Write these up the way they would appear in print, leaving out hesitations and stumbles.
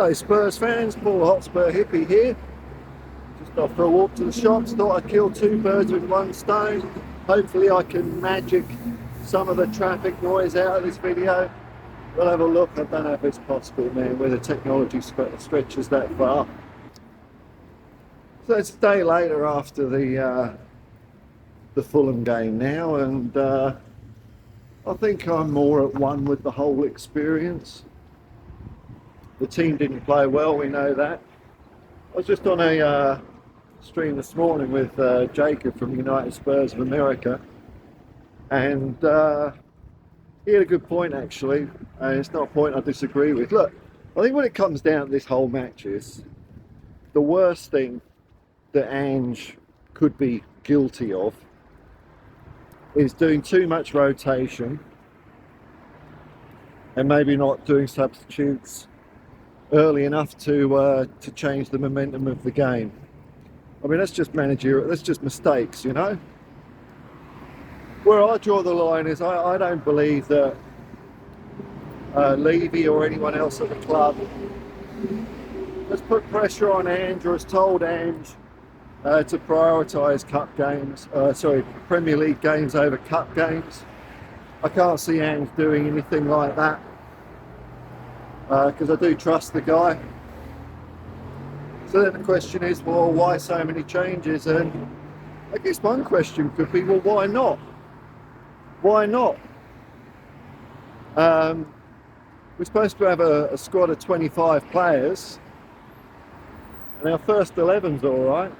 Hello Spurs fans, Paul Hotspur Hippie here. Just off for a walk to the shops, thought I'd kill two birds with one stone. Hopefully I can magic some of the traffic noise out of this video. We'll have a look. I don't know if it's possible, man, where the technology stretches that far. So it's a day later after the Fulham game now, and I think I'm more at one with the whole experience. The team didn't play well, we know that. I was just on a stream this morning with Jacob from United Spurs of America, and he had a good point actually, and it's not a point I disagree with. Look, I think when it comes down to this whole match is, the worst thing that Ange could be guilty of is doing too much rotation and maybe not doing substitutes early enough to change the momentum of the game. I mean, that's just managerial, that's just mistakes, you know. Where I draw the line is I don't believe that Levy or anyone else at the club has put pressure on Ange or has told Ange to prioritise Premier League games over cup games. I can't see Ange doing anything like that, because I do trust the guy. So then the question is, well, why so many changes? And I guess one question could be, well, why not? Why not? We're supposed to have a squad of 25 players, and our first 11's all right.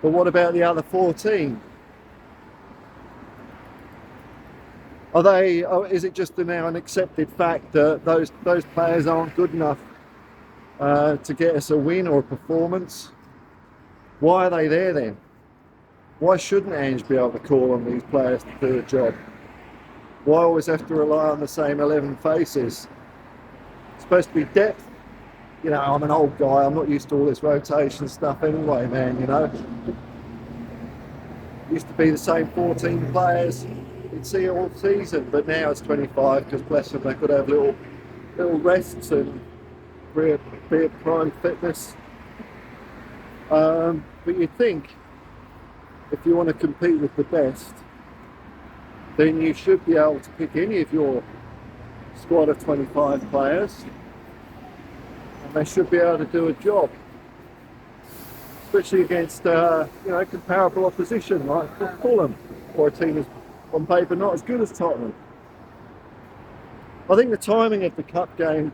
But what about the other 14? Is it just now an accepted fact that those players aren't good enough to get us a win or a performance? Why are they there then? Why shouldn't Ange be able to call on these players to do a job? Why always have to rely on the same 11 faces? It's supposed to be depth. You know, I'm an old guy, I'm not used to all this rotation stuff anyway, man, you know. It used to be the same 14 players you'd see all season, but now it's 25 because, bless them, they could have little rests and be at prime fitness. But you'd think, if you want to compete with the best, then you should be able to pick any of your squad of 25 players, and they should be able to do a job, especially against comparable opposition like Fulham, or a team that's on paper not as good as Tottenham. I think the timing of the cup game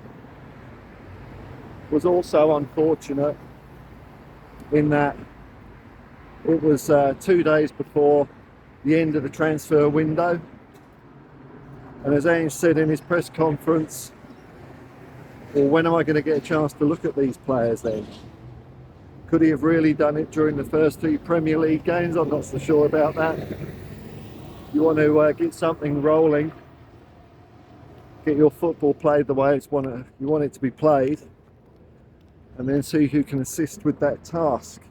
was also unfortunate in that it was 2 days before the end of the transfer window, and as Ange said in his press conference, well, when am I going to get a chance to look at these players then? Could he have really done it during the first 3 Premier League games? I'm not so sure about that. You want to get something rolling, get your football played the way you want it to be played, and then see who can assist with that task.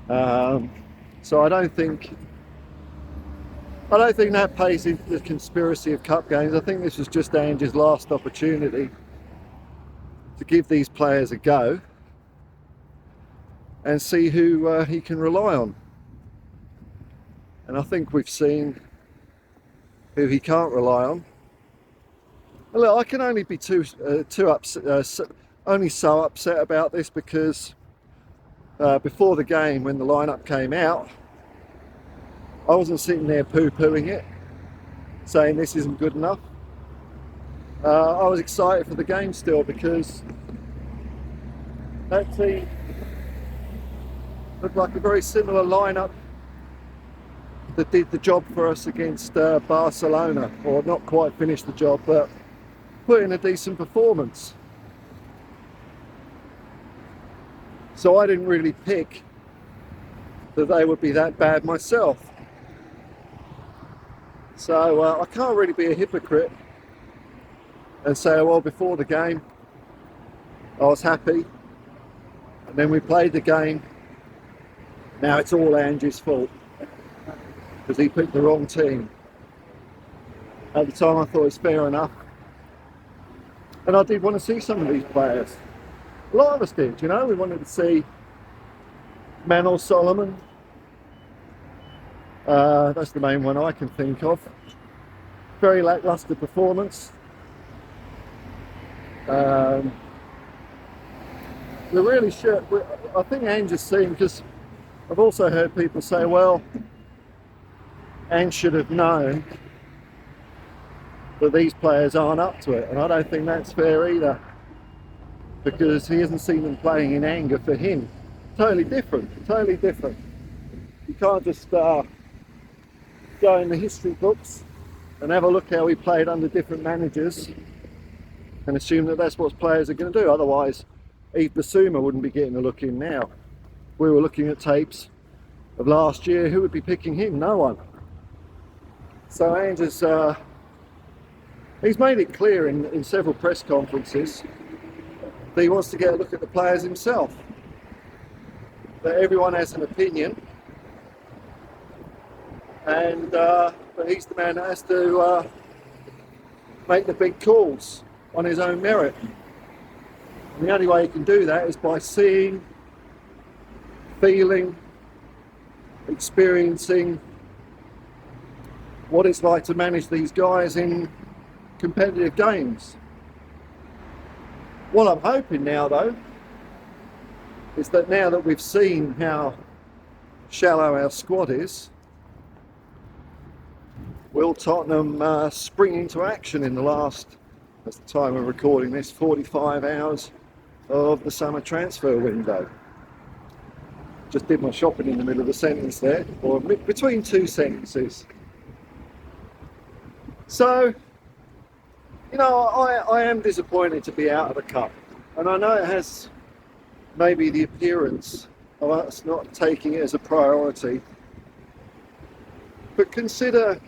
So I don't think that plays into the conspiracy of cup games. I think this was just Ange's last opportunity to give these players a go and see who he can rely on. And I think we've seen who he can't rely on. And look, I can only be only so upset about this because before the game, when the lineup came out, I wasn't sitting there poo-pooing it, saying this isn't good enough. I was excited for the game still because that team looked like a very similar lineup that did the job for us against Barcelona, or not quite finished the job, but put in a decent performance. So I didn't really pick that they would be that bad myself. So I can't really be a hypocrite and say, well, before the game I was happy, and then we played the game, now it's all Ange's fault because he picked the wrong team. At the time I thought it was fair enough. And I did want to see some of these players. A lot of us did, you know. We wanted to see Manor Solomon. That's the main one I can think of. Very lacklustre performance. We're really sure. I think Ange has seen, because I've also heard people say, well, Ange should have known that these players aren't up to it, and I don't think that's fair either, because he hasn't seen them playing in anger for him. Totally different, totally different. You can't just go in the history books and have a look how he played under different managers and assume that that's what players are going to do. Otherwise, Yves Bissouma wouldn't be getting a look in now. If we were looking at tapes of last year, who would be picking him? No one. So Ange has, he's made it clear in several press conferences that he wants to get a look at the players himself. That everyone has an opinion, and but he's the man that has to make the big calls on his own merit. And the only way he can do that is by seeing, feeling, experiencing what it's like to manage these guys in competitive games. What I'm hoping now, though, is that now that we've seen how shallow our squad is, will Tottenham spring into action in the last, at the time of recording this, 45 hours of the summer transfer window. Just did my shopping in the middle of the sentence there, or between two sentences. So, you know, I am disappointed to be out of the cup, and I know it has maybe the appearance of us not taking it as a priority, but consider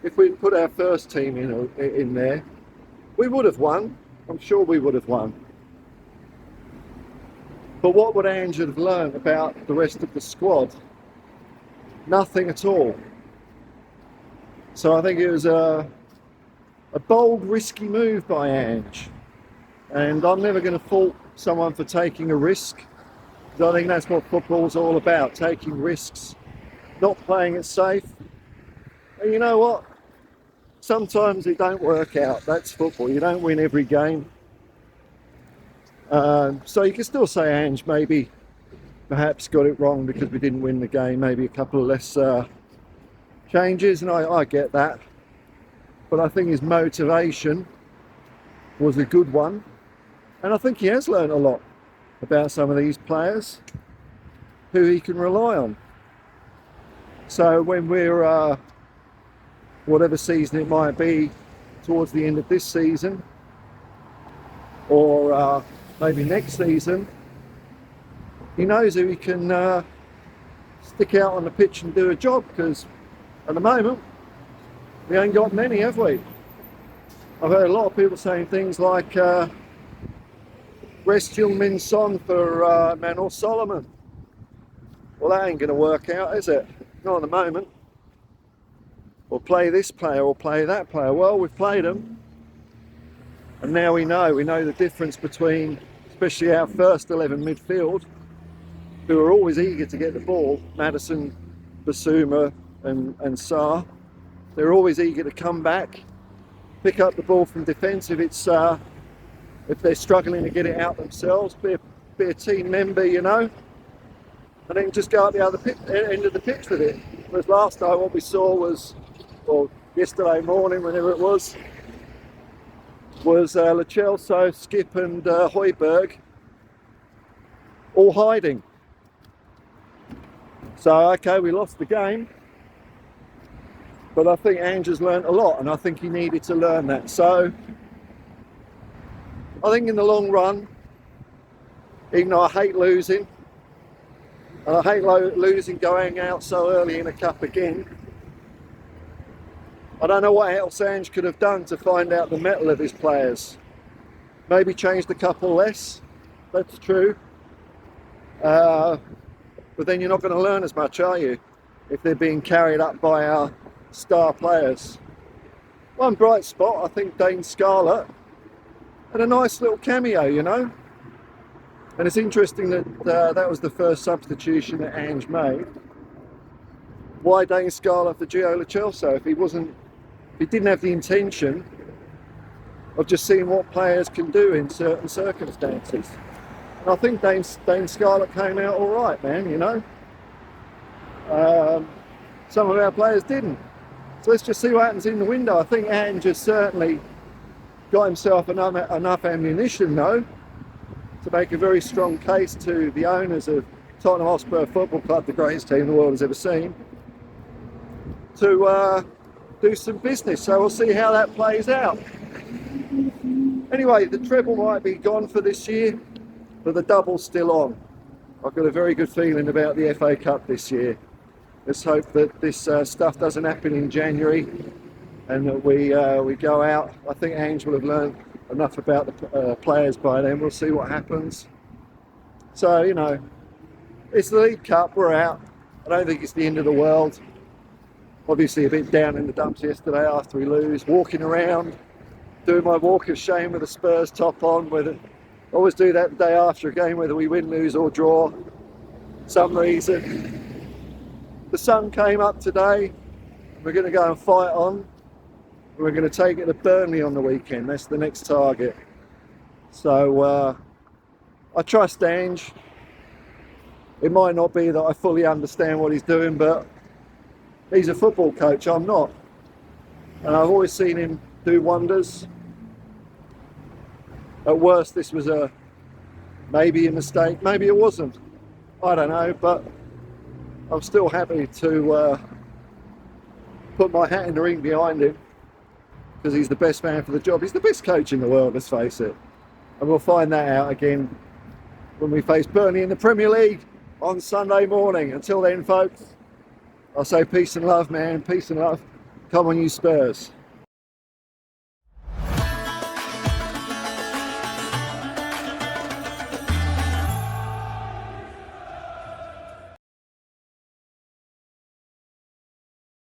if we'd put our first team in there, we would have won. I'm sure we would have won. But what would Ange have learned about the rest of the squad? Nothing at all. So I think it was a bold, risky move by Ange. And I'm never going to fault someone for taking a risk, because I think that's what football's all about, taking risks, not playing it safe. And you know what? Sometimes it don't work out. That's football. You don't win every game. So you can still say Ange maybe perhaps got it wrong because we didn't win the game, maybe a couple of less changes, and I get that. But I think his motivation was a good one, and I think he has learned a lot about some of these players who he can rely on. So when we're whatever season it might be, towards the end of this season, or maybe next season, he knows who he can stick out on the pitch and do a job, because at the moment we ain't got many, have we? I've heard a lot of people saying things like rest Heung-min Son for Manor Solomon. Well, that ain't going to work out, is it? Not at the moment. Or play this player or play that player. Well, we've played them, and now we know the difference between, especially our first 11 midfield, who are always eager to get the ball, Maddison, Bissouma and Sarr. They're always eager to come back, pick up the ball from defence if they're struggling to get it out themselves, be a team member, you know, and then just go out the other end of the pitch with it. Whereas last night what we saw was, or yesterday morning, whenever it was Lo Celso, Skip and Højbjerg all hiding. So, okay, we lost the game, but I think Ange has learned a lot, and I think he needed to learn that. So, I think in the long run, even though I hate losing, and I hate losing going out so early in a cup again, I don't know what else Ange could have done to find out the mettle of his players. Maybe changed a couple less, that's true. But then you're not going to learn as much, are you? If they're being carried up by our star players. One bright spot, I think Dane Scarlett And a nice little cameo, you know. And it's interesting that that was the first substitution that Ange made. Why Dane Scarlett for Gio Lo Celso if he didn't have the intention of just seeing what players can do in certain circumstances? And I think Dane Scarlett came out all right, man. You know, some of our players didn't. So let's just see what happens in the window. I think Ange has certainly got himself enough ammunition, though, to make a very strong case to the owners of Tottenham Hotspur Football Club, the greatest team the world has ever seen, to do some business. So we'll see how that plays out. Anyway, the treble might be gone for this year, but the double's still on. I've got a very good feeling about the FA Cup this year. Let's hope that this stuff doesn't happen in January and that we go out. I think Ange will have learned enough about the players by then. We'll see what happens. So, you know, it's the League Cup, we're out. I don't think it's the end of the world. Obviously a bit down in the dumps yesterday after we lose, walking around, doing my walk of shame with a Spurs top on. I always do that the day after a game, whether we win, lose or draw. For some reason. The sun came up today. We're going to go and fight on. We're going to take it to Burnley on the weekend. That's the next target. So I trust Ange. It might not be that I fully understand what he's doing, but he's a football coach, I'm not. And I've always seen him do wonders. At worst, this was maybe a mistake, maybe it wasn't. I don't know, but I'm still happy to put my hat in the ring behind him because he's the best man for the job. He's the best coach in the world, let's face it. And we'll find that out again when we face Burnley in the Premier League on Sunday morning. Until then, folks, I'll say peace and love, man. Peace and love. Come on, you Spurs.